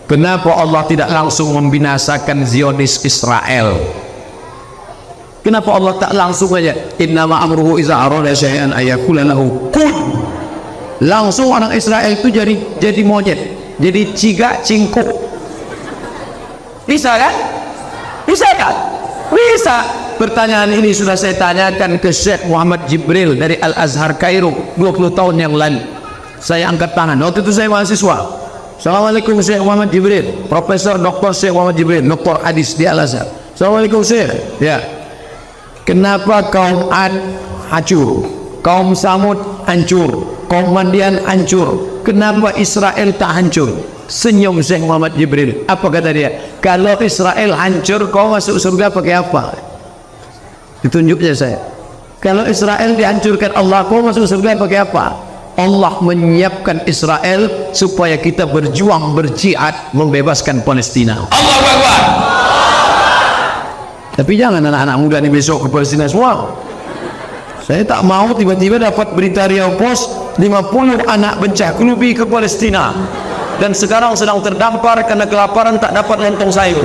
Kenapa Allah tidak langsung membinasakan Zionis Israel? Kenapa Allah tak langsung aja innama amruhu iza arada syai'an ayakula lahu kun? Langsung orang Israel itu jadi monyet, jadi cigak cingkuk. Bisa kan? Bisa kan? Bisa. Pertanyaan ini sudah saya tanyakan ke Syekh Muhammad Jibril dari Al-Azhar Kairo 20 tahun yang lalu. Saya angkat tangan, waktu itu saya mahasiswa. Assalamualaikum Syekh Muhammad Jibril, Profesor Dr. Syekh Muhammad Jibril, Dr. Hadis di Al-Azhar. Assalamualaikum Syekh. Ya. Kenapa kaum Ad hancur, kaum Samud hancur, kaum Madian hancur, kenapa Israel tak hancur? Senyum Syekh Muhammad Jibril. Apa kata dia? Kalau Israel hancur, kau masuk surga pakai apa? Ditunjuknya saya. Kalau Israel dihancurkan Allah, kau masuk surga pakai apa? Allah menyiapkan Israel supaya kita berjuang berjihad membebaskan Palestina. Allahu Akbar. Tapi jangan anak-anak muda ini besok ke Palestina semua. Saya tak mau tiba-tiba dapat berita Riau Post 50 anak bencah kelubi ke Palestina dan sekarang sedang terdampar karena kelaparan tak dapat lontong sayur.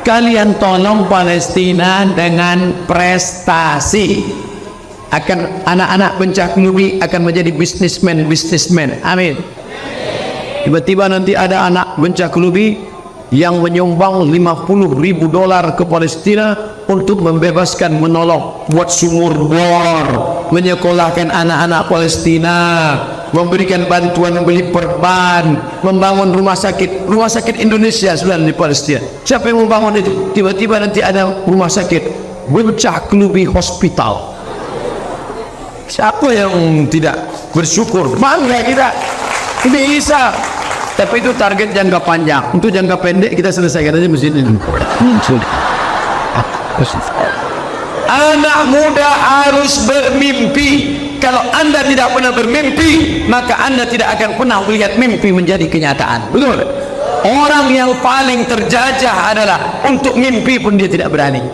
Kalian tolong Palestina dengan prestasi. Akan anak-anak bencah kelubi akan menjadi bisnismen. Amin. Tiba-tiba nanti ada anak bencah kelubi yang menyumbang $50.000 ke Palestina untuk membebaskan, menolong, buat sumur bor, menyekolahkan anak-anak Palestina, memberikan bantuan beli perban, membangun rumah sakit Indonesia sudah di Palestina. Siapa yang membangun itu? Tiba-tiba nanti ada rumah sakit bencah kelubi hospital. Siapa yang tidak bersyukur? Bangga kita. Bisa. Tapi itu target jangka panjang. Untuk jangka pendek kita selesaikan aja mesin ini. Anak muda harus bermimpi. Kalau anda tidak pernah bermimpi, maka anda tidak akan pernah melihat mimpi menjadi kenyataan. Betul? Orang yang paling terjajah adalah untuk mimpi pun dia tidak berani.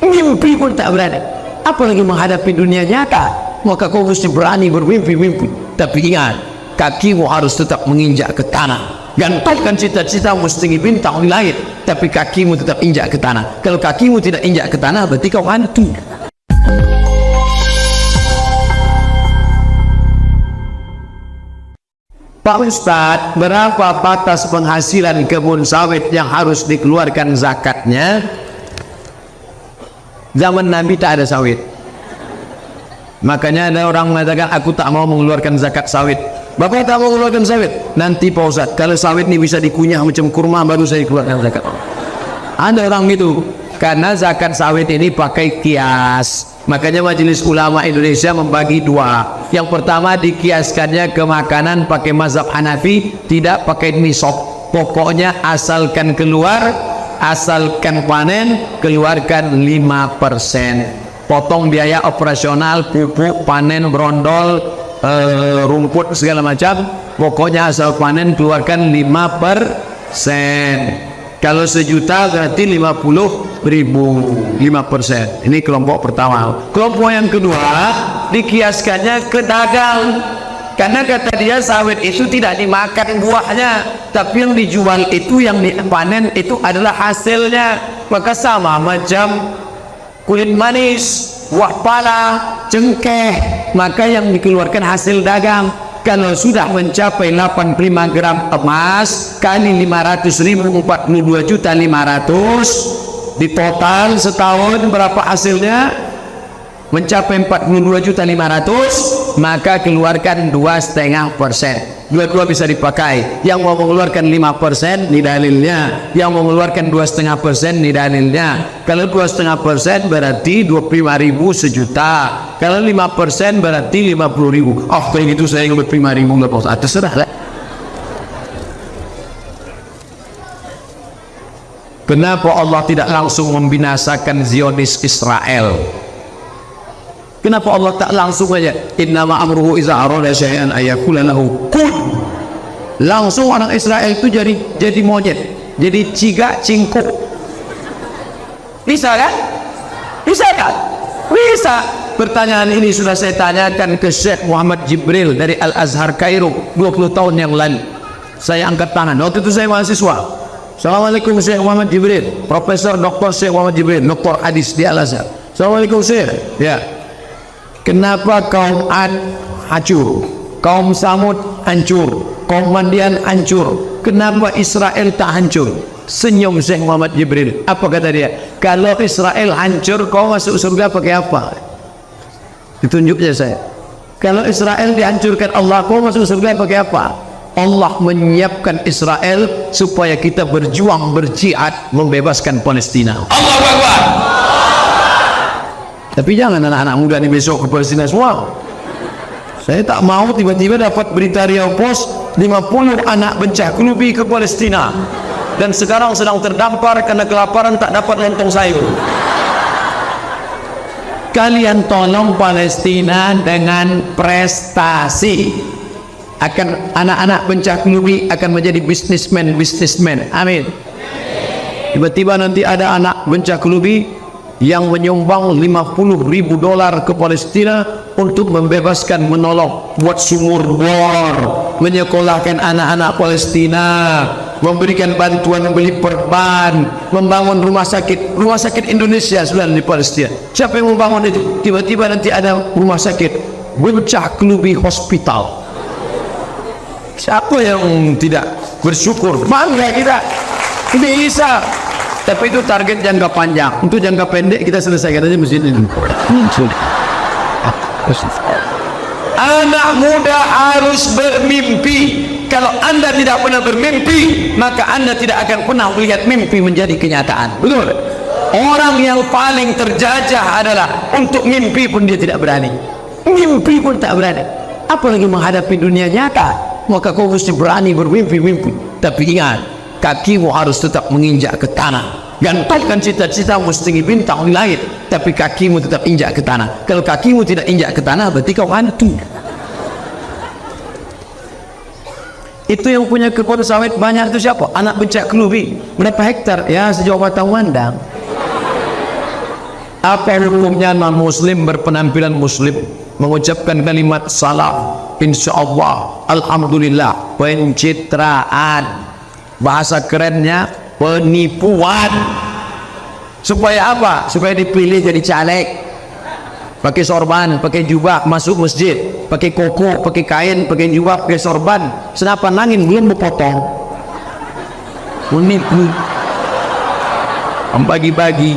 Mimpi pun tak berani. Apalagi menghadapi dunia nyata. Maka kau mesti berani bermimpi-mimpi. Tapi ingat, kakimu harus tetap menginjak ke tanah. Gantungkan cita-cita setinggi bintang di langit, tapi kakimu tetap injak ke tanah. Kalau kakimu tidak injak ke tanah, berarti kau hantu. Pak Ustadz, berapa batas penghasilan kebun sawit yang harus dikeluarkan zakatnya? Zaman Nabi tak ada sawit. Makanya ada orang mengatakan aku tak mau mengeluarkan zakat sawit. Bapak tak mau mengeluarkan sawit? Nanti Pak Ustadz, kalau sawit ini bisa dikunyah macam kurma baru saya keluarkan zakat. Ada orang gitu. Karena zakat sawit ini pakai kias. Makanya Majelis Ulama Indonesia membagi dua. Yang pertama dikiaskannya ke makanan pakai mazhab Hanafi, tidak pakai nisab. Pokoknya asalkan keluar, asalkan panen, keluarkan 5%. Potong biaya operasional, pupuk, panen, brondol, rumput segala macam. Pokoknya asal panen keluarkan 5%. Kalau sejuta berarti 50.000, 5%. Ini kelompok pertama. Kelompok yang kedua dikiaskannya ke dagang. Karena kata dia sawit itu tidak dimakan buahnya, tapi yang dijual itu, yang dipanen itu adalah hasilnya. Maka sama macam kulit manis, buah pala, cengkeh, maka yang dikeluarkan hasil dagang. Kalau sudah mencapai 85 gram emas kali 500.000, 42.500.000, di total setahun berapa hasilnya? Mencapai 42.500.000, maka keluarkan 2,5%. Dua-dua bisa dipakai. Yang mau mengeluarkan 5% ini dalilnya, yang mau mengeluarkan 2,5% ini dalilnya. Kalau 2,5% berarti 25.000 sejuta. Kalau 5% berarti 50.000. Oh, kayak gitu saya ingin 5.000 nggak apa-apa. Terserah lah. Kenapa Allah tidak langsung membinasakan Zionis Israel? Kenapa Allah tak langsung aja innama amruhu iza arada syai'an ayakula lahu kun? Langsung orang Israel itu jadi monyet, jadi cigak cingkuk. Bisa kan? Bisa kan? Bisa. Pertanyaan ini sudah saya tanyakan ke Syekh Muhammad Jibril dari Al-Azhar Kairo 20 tahun yang lalu. Saya angkat tangan. Waktu itu saya mahasiswa. Assalamualaikum Syekh Muhammad Jibril, Profesor Dr. Syekh Muhammad Jibril, Dr. Hadis di Al-Azhar. Assalamualaikum Syekh. Ya. Kenapa kaum Ad hancur, kaum Samud hancur, kaum Madian hancur? Kenapa Israel tak hancur? Senyum Syekh Muhammad Jibril. Apa kata dia? Kalau Israel hancur, kau masuk surga pakai apa? Ditunjuknya saya. Kalau Israel dihancurkan Allah, kau masuk surga pakai apa? Allah menyiapkan Israel supaya kita berjuang berjihad membebaskan Palestina. Allahu Akbar. Tapi jangan anak-anak muda ini besok ke Palestina semua. Saya tak mau tiba-tiba dapat berita Riau Post 50 anak bencah kelubi ke Palestina dan sekarang sedang terdampar karena kelaparan tak dapat lontong sayur. Kalian tolong Palestina dengan prestasi. Akan anak-anak bencah kelubi akan menjadi bisnismen. Amin. Tiba-tiba nanti ada anak bencah kelubi yang menyumbang $50.000 ke Palestina untuk membebaskan, menolong, buat sumur bor, menyekolahkan anak-anak Palestina, memberikan bantuan membeli perban, membangun rumah sakit Indonesia sebenarnya di Palestina. Siapa yang membangun itu? Tiba-tiba nanti ada rumah sakit bencah kelubi hospital. Siapa yang tidak bersyukur? Bangga kita. Bisa. Tapi itu target jangka panjang. Untuk jangka pendek kita selesaikan aja masjid ini. Anak muda harus bermimpi. Kalau anda tidak pernah bermimpi, maka anda tidak akan pernah melihat mimpi menjadi kenyataan. Betul? Orang yang paling terjajah adalah untuk mimpi pun dia tidak berani. Mimpi pun tak berani. Apalagi menghadapi dunia nyata. Maka kau mesti berani bermimpi-mimpi. Tapi ingat, kakimu harus tetap menginjak ke tanah. Gantungkan cita-cita setinggi bintang di langit, tapi kakimu tetap injak ke tanah. Kalau kakimu tidak injak ke tanah, berarti kau hantu. Itu yang punya kebun sawit banyak itu siapa? Anak bencak kelubi. Berapa hektar? Ya sejauh mata memandang. Apa hukumnya non-muslim berpenampilan muslim mengucapkan kalimat salam, insyaallah, alhamdulillah, pencitraan, bahasa kerennya penipuan. Supaya apa? Supaya dipilih jadi caleg, pakai sorban, pakai jubah, masuk masjid, pakai koko, pakai kain, pakai jubah, pakai sorban, senapan angin belum berpotong, menipu, membagi-bagi,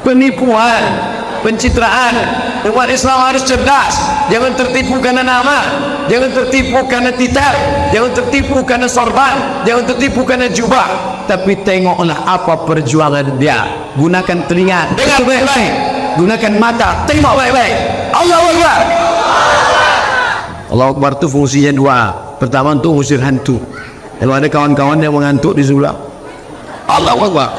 penipuan, pencitraan. Umat Islam harus cerdas. Jangan tertipu karena nama, jangan tertipu karena titel, jangan tertipu karena sorban, jangan tertipu karena jubah. Tapi tengoklah apa perjuangan dia. Gunakan telinga, dengar baik-baik. Gunakan mata, tengok baik-baik. Allahu Akbar. Allahu Akbar itu fungsinya dua. Pertama untuk usir hantu. Kalau ada kawan-kawan yang mengantuk di sebelah, Allahu Akbar.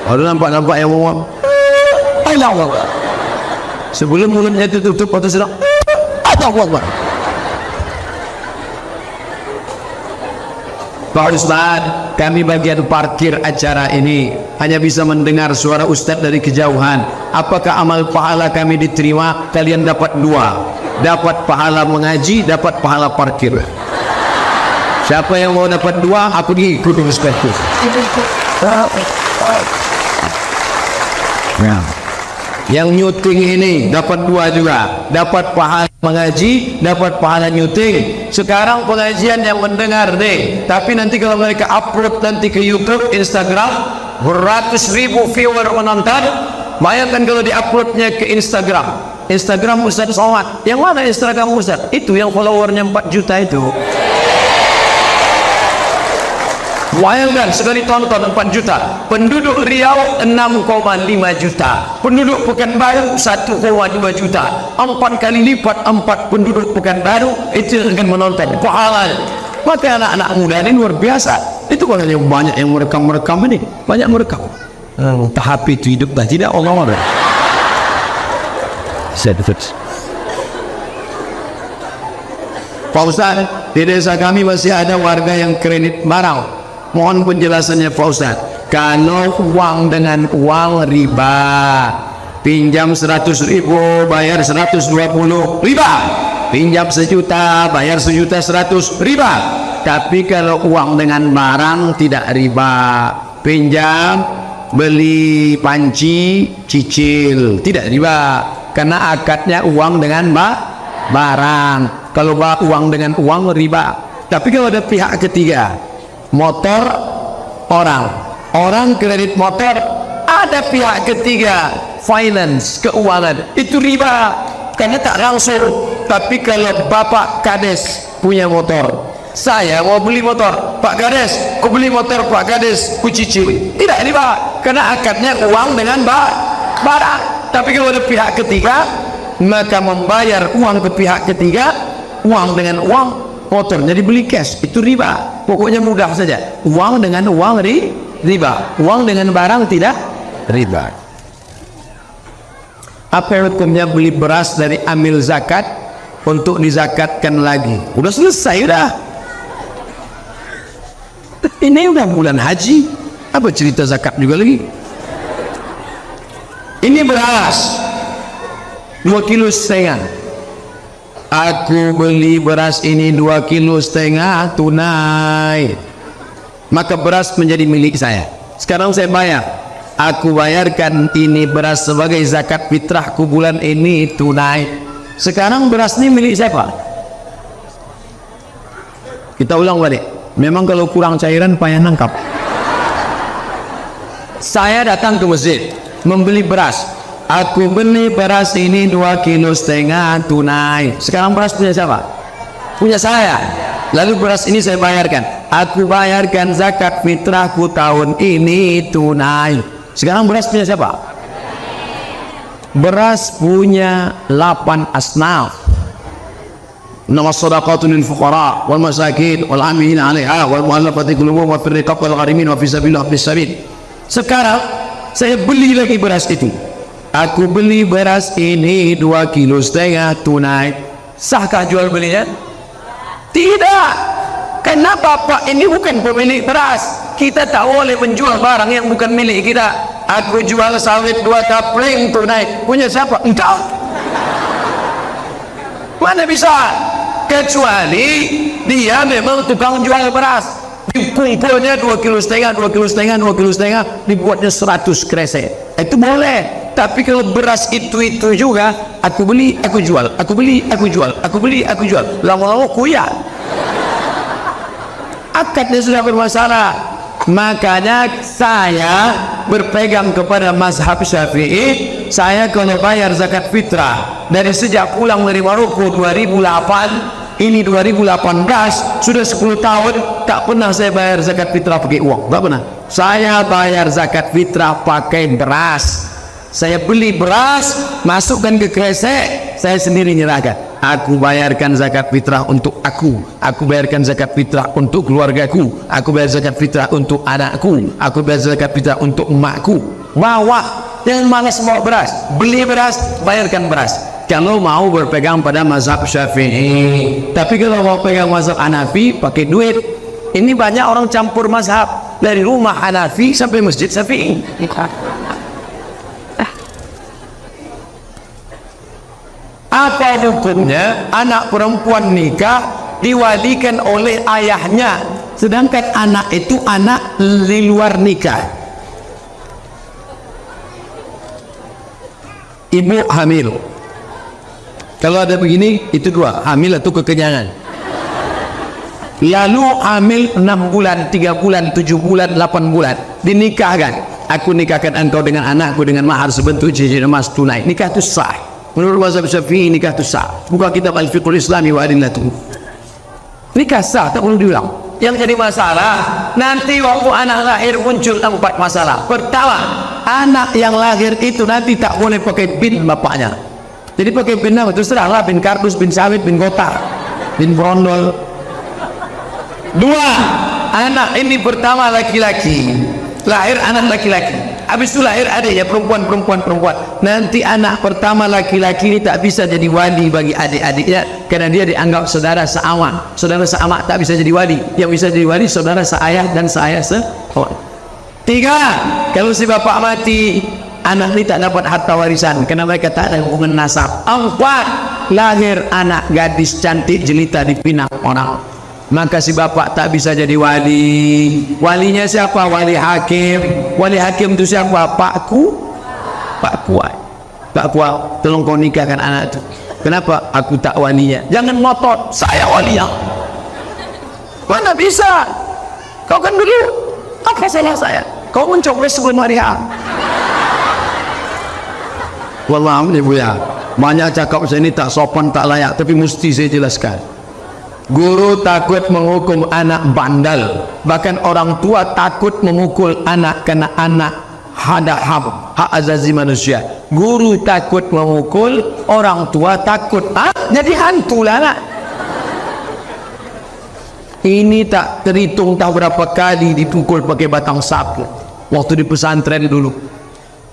Kalau nampak-nampak yang ngomong, Allahu Akbar. Sebelum mulutnya tutup atau sedang, Allahu Akbar. Pak Ustaz, kami bagian parkir acara ini hanya bisa mendengar suara Ustaz dari kejauhan. Apakah amal pahala kami diterima? Kalian dapat dua, dapat pahala mengaji, dapat pahala parkir. Siapa yang mau dapat dua? Aku diikut Ustaz. Yang nyuting ini dapat dua juga, dapat pahala mengaji, dapat pahala nyuting. Sekarang pengajian yang mendengar deh, tapi nanti kalau mereka upload nanti ke YouTube, Instagram, beratus ribu viewer menonton. Bayangkan kalau diuploadnya ke Instagram Ustaz Somad. Yang mana Instagram Ustaz? Itu yang followernya 4 juta itu. Bayangkan sekali tonton 4 juta. Penduduk Riau 6,5 juta. Penduduk Pekanbaru 1,2 juta. 4 kali lipat 4 penduduk Pekanbaru itu akan menonton. Pahalanya. Maka anak-anak muda ini luar biasa. Itu kalau yang banyak yang merekam ini, banyak merekam. Tahap itu hidup dah tidak Allah. Pak Ustaz, di desa kami masih ada warga yang kredit barang. Mohon penjelasannya Pak Ustaz. Kalau uang dengan uang riba, pinjam 100.000 bayar 120, riba. pinjam 1 juta, bayar 1.100.000 riba. Tapi kalau uang dengan barang tidak riba. Pinjam, beli panci, cicil, tidak riba, karena akadnya uang dengan barang. Kalau uang dengan uang riba. Tapi kalau ada pihak ketiga, motor orang kredit motor, ada pihak ketiga, finance, keuangan, itu riba karena tak langsung. Tapi kalau Bapak Kades punya motor, saya mau beli motor, Pak Kades, ku beli motor Pak Kades, ku cicil, tidak riba karena akadnya uang dengan barang. Tapi kalau ada pihak ketiga, maka membayar uang ke pihak ketiga, uang dengan uang, motornya dibeli cash, itu riba. Pokoknya mudah saja, uang dengan uang riba, uang dengan barang tidak riba. Apa hukumnya beli beras dari amil zakat untuk dizakatkan lagi? Udah selesai, udah. Ini udah bulan haji, apa cerita zakat juga lagi? Ini beras 2,5 kilo. Aku beli beras ini 2,5 kilo tunai, maka beras menjadi milik saya. Sekarang saya bayar, aku bayarkan ini beras sebagai zakat fitrahku bulan ini tunai. Sekarang beras ini milik siapa? Kita ulang balik. Memang kalau kurang cairan payah nangkap. Saya datang ke masjid membeli beras. Aku beli beras ini 2,5 kilo tunai. Sekarang beras punya siapa? Punya saya. Lalu beras ini saya bayarkan. Aku bayarkan zakat fitrahku tahun ini tunai. Sekarang beras punya siapa? Beras punya 8 asnaf. Nama sadaqatun lil fuqara wal masakin wal amilin 'alaiha wal mu'allafati qulubuhum wa fir riqab wal gharimin wa fi sabilillah fi sabil. Sekarang saya beli lagi beras itu. Aku beli beras ini 2,5 kilo tunai. Sahkah jual belinya? Tidak. Karena Bapak ini bukan pemilik beras. Kita tak boleh menjual barang yang bukan milik kita. Aku jual sawit 2 kapling tunai. Punya siapa? Entah. Mana bisa? Kecuali dia memang tukang jual beras. Kumpulnya 2,5 kilo, dibuatnya 100 kresek. Itu boleh. Tapi kalau beras itu juga, aku beli, aku jual, aku beli, aku jual, aku beli, aku jual. Lama-lama kuya. Akadnya sudah bermasalah. Makanya saya berpegang kepada mazhab Syafi'i. Saya kalau bayar zakat fitrah dari sejak pulang dari Maroko 2008, ini 2018, sudah 10 tahun tak pernah saya bayar zakat fitrah pakai uang, tak pernah. Saya bayar zakat fitrah pakai beras. Saya beli beras, masukkan ke kresek, saya sendiri nyerahkan. Aku bayarkan zakat fitrah untuk aku bayarkan zakat fitrah untuk keluargaku, aku bayar zakat fitrah untuk anakku, aku bayar zakat fitrah untuk emakku. Bawa, jangan malas bawa beras. Beli beras, bayarkan beras. Kalau mau berpegang pada mazhab Syafi'i. Tapi kalau mau pegang mazhab Hanafi, pakai duit. Ini banyak orang campur mazhab, dari rumah Hanafi sampai masjid Syafi'i. Apa hukumnya anak perempuan nikah diwalikan oleh ayahnya, sedangkan anak itu anak di luar nikah? Ibu hamil, kalau ada begini, itu dua, hamil atau kekenyangan. Lalu hamil 6 bulan, 3 bulan, 7 bulan, 8 bulan, dinikahkan. Aku nikahkan engkau dengan anakku dengan mahar sebentuk cincin emas tunai. Nikah itu sah. Menurut mazhab Syafi'i nikah itu sah. Buka kitab Al-Fiqhul Islami wa Adillatuh. Nikah sah, tak perlu diulang. Yang jadi masalah, nanti waktu anak lahir muncul 4 masalah. Pertama, anak yang lahir itu nanti tak boleh pakai bin bapaknya. Jadi pakai bin apa? Terserahlah, bin kardus, bin sawit, bin kotak, bin brondol. 2, anak ini pertama laki-laki, lahir anak laki-laki. Habis itu lahir adiknya perempuan. Nanti anak pertama laki-laki ini tak bisa jadi wali bagi adik-adiknya, karena dia dianggap saudara seamak. Saudara seamak tak bisa jadi wali. Yang bisa jadi wali saudara seayah dan seayah seorang. 3, kalau si bapak mati, anak ini tak dapat harta warisan karena mereka tak ada hubungan nasab. 4, lahir anak gadis cantik jelita dipinang orang, maka si bapak tak bisa jadi wali. Walinya siapa? Wali hakim. Wali hakim itu siapa? Pak Kuat. Pak Kuat, tolong kau nikahkan anak itu. Kenapa? Aku tak walinya. Jangan ngotot, saya walinya. Mana bisa? Kau kan dulu, apa salah saya? Kau mencoblos sebelum hari H. Wallahualam ibu ya, banyak cakap saya ini tak sopan, tak layak, tapi mesti saya jelaskan. Guru takut menghukum anak bandal, bahkan orang tua takut memukul anak karena anak ada hak azazi manusia. Guru takut memukul, orang tua takut jadi hantu lah anak. Ini tak terhitung tahu berapa kali dipukul pakai batang sapu waktu di pesantren dulu.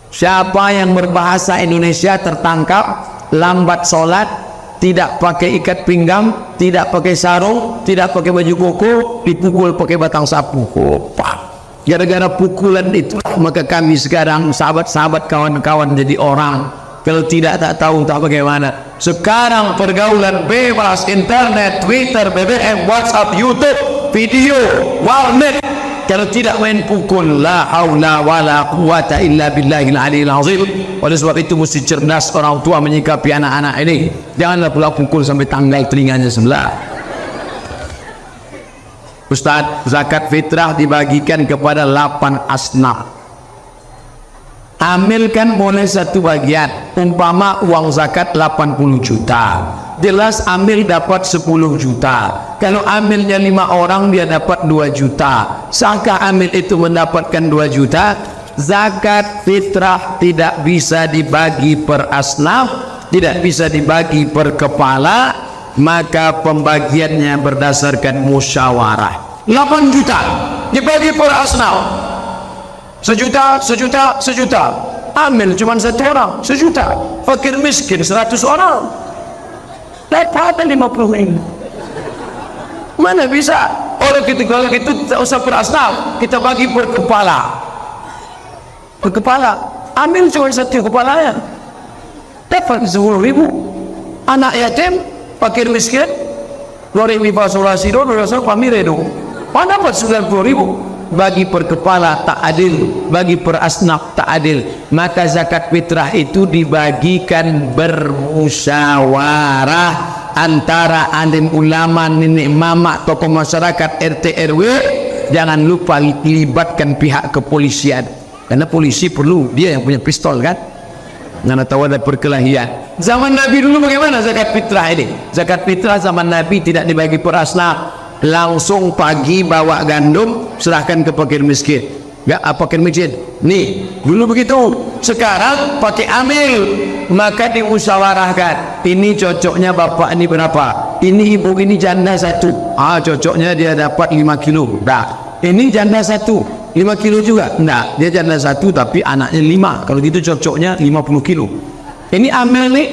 Siapa yang berbahasa Indonesia tertangkap lambat sholat, tidak pakai ikat pinggang, tidak pakai sarung, tidak pakai baju koko, dipukul pakai batang sapu. Gara-gara pukulan itu maka kami sekarang sahabat-sahabat kawan-kawan jadi orang. Kalau tidak tak tahu tak bagaimana. Sekarang pergaulan bebas, internet, Twitter, BBM, WhatsApp, YouTube, video, warnet. Kalau tidak main pukul, la haula wala quwata illa billahil aliyil azim. Oleh sebab itu mesti cerdas orang tua menyikapi anak-anak ini. Janganlah pula pukul sampai tanggal telinganya sebelah. Ustaz, zakat fitrah dibagikan kepada 8 asnaf. Ambilkan boleh satu bagian, umpama uang zakat 80 juta, jelas ambil dapat 10 juta. Kalau ambilnya 5 orang dia dapat 2 juta. Sahkah ambil itu mendapatkan 2 juta? Zakat fitrah tidak bisa dibagi per asnaf, tidak bisa dibagi per kepala, maka pembagiannya berdasarkan musyawarah. 8 juta dibagi per asnaf, sejuta, ambil cuma 1 orang, 1 juta. Fakir miskin 100 orang, dapat 50.000. Mana bisa? Kalau gitu tak usah per asnaf, kita bagi per kepala. Per kepala, ambil cuma 1 kepalanya, dapat 10.000. Anak yatim, fakir miskin, goreng fasolasi do, rasa pamiredo, mana dapat 90.000. Bagi per kepala tak adil, bagi per asnaf tak adil. Maka zakat fitrah itu dibagikan bermusyawarah antara alim ulama, nenek mama, tokoh masyarakat, RT RW. Jangan lupa libatkan pihak kepolisian, karena polisi perlu, dia yang punya pistol kan. Karena tahu ada perkelahian. Zaman Nabi dulu bagaimana zakat fitrah ini? Zakat fitrah zaman Nabi tidak dibagi per asnaf, langsung pagi bawa gandum serahkan ke fakir miskin. Enggak, fakir miskin nih dulu begitu. Sekarang pakai amil, maka dimusyawarahkan, ini cocoknya bapak ini berapa, ini ibu ini janda 1, cocoknya dia dapat 5 kilo. Dah, ini janda 1 5 kilo juga. Enggak, dia janda 1 tapi anaknya 5. Kalau gitu cocoknya 50 kilo. Ini amil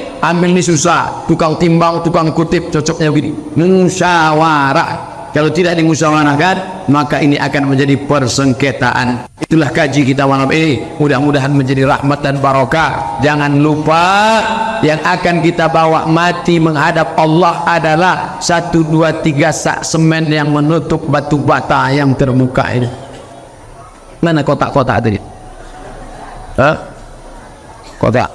nih susah, tukang timbang, tukang kutip, cocoknya begini. Musyawarah. Kalau tidak dimusyawarahkan, maka ini akan menjadi persengketaan. Itulah kaji kita malam ini. Mudah-mudahan menjadi rahmat dan barokah. Jangan lupa, yang akan kita bawa mati menghadap Allah adalah 1, 2, 3 sak semen yang menutup batu bata yang terbuka ini. Mana kotak-kotak tadi? Kotak.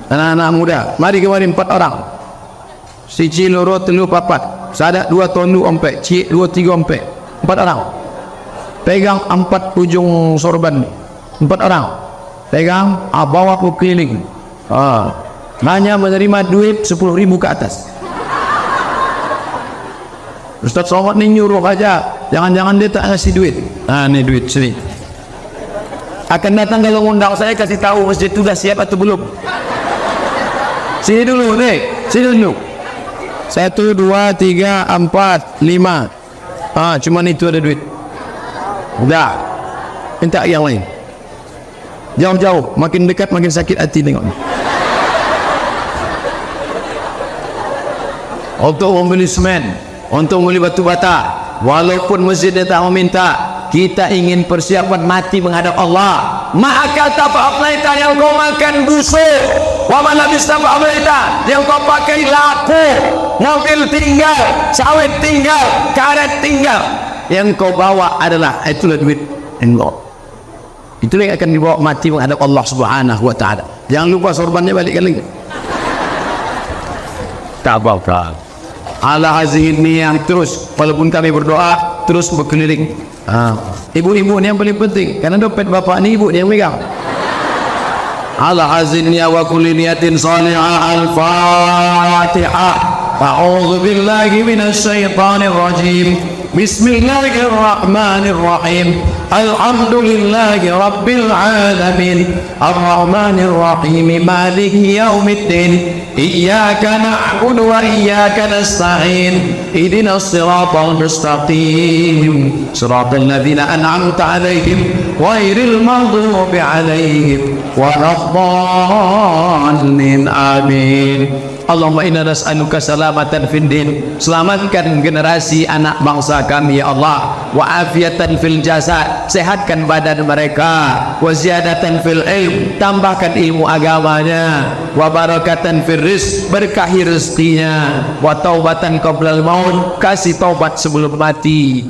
Anak-anak muda, mari kemari 4 orang. Siji loro telu papat, sadak 2 tondu ompek, cik 2 3 ompek. 4 orang. Pegang 4 ujung sorban. 4 orang. Pegang, bawa ke keliling. Hanya menerima duit 10.000 ke atas. Ustaz Somad ni nyuruh aja, jangan-jangan dia tak ngasih duit. Ni duit sini. Akan datang kalau undang saya, kasih tahu masjid itu dah siap atau belum. Sini dulu nih, sini dulu. 1 2 3 4 5. Cuma itu ada duit. Udah, minta yang lain. Jauh-jauh, makin dekat makin sakit hati tengok. Untuk membeli semen, untuk membeli batu bata, walaupun masjid dia tak meminta, kita ingin persiapan mati menghadap Allah, maka tafa'aflaita yang kau makan busuk, wa man labista fa'aflaita yang kau pakai laku, mobil tinggal, sawit tinggal, karet tinggal, yang kau bawa adalah itulah duit Allah. Itulah yang akan dibawa mati menghadap Allah Subhanahu wa taala. Jangan lupa sorbannya balik lagi. Tak apa-apa. Ala hazihi niyah, terus walaupun kami berdoa terus berkeliling. Ibu-ibu ni yang paling penting, karena dompet bapak ni ibu ni yang pegang. Ala hazihi niyah wa kulli niyatin salihah. Al-Fatihah. A'udzu billahi minasy syaithanir rajim. Bismillahirrahmanirrahim. Alhamdulillahi rabbil alamin. Ar-Rahmanir Rahim. Maliki yaumiddin. Iyyaka na'budu wa iyyaka nasta'in. Ihdinas siratal mustaqim. Siratal ladzina an'amta 'alaihim ghairil maghdubi 'alaihim waladdallin. Amin. Allahumma inna nas'aluka salamatan fid din. Selamatkan generasi anak bangsa kami ya Allah. Wa afiatan fil jasad, sehatkan badan mereka. Wa ziyadatan fil ilm, tambahkan ilmu agamanya. Wa barakatan fil rizq, berkahi rezekinya. Wa taubatan qablal maut, kasih taubat sebelum mati.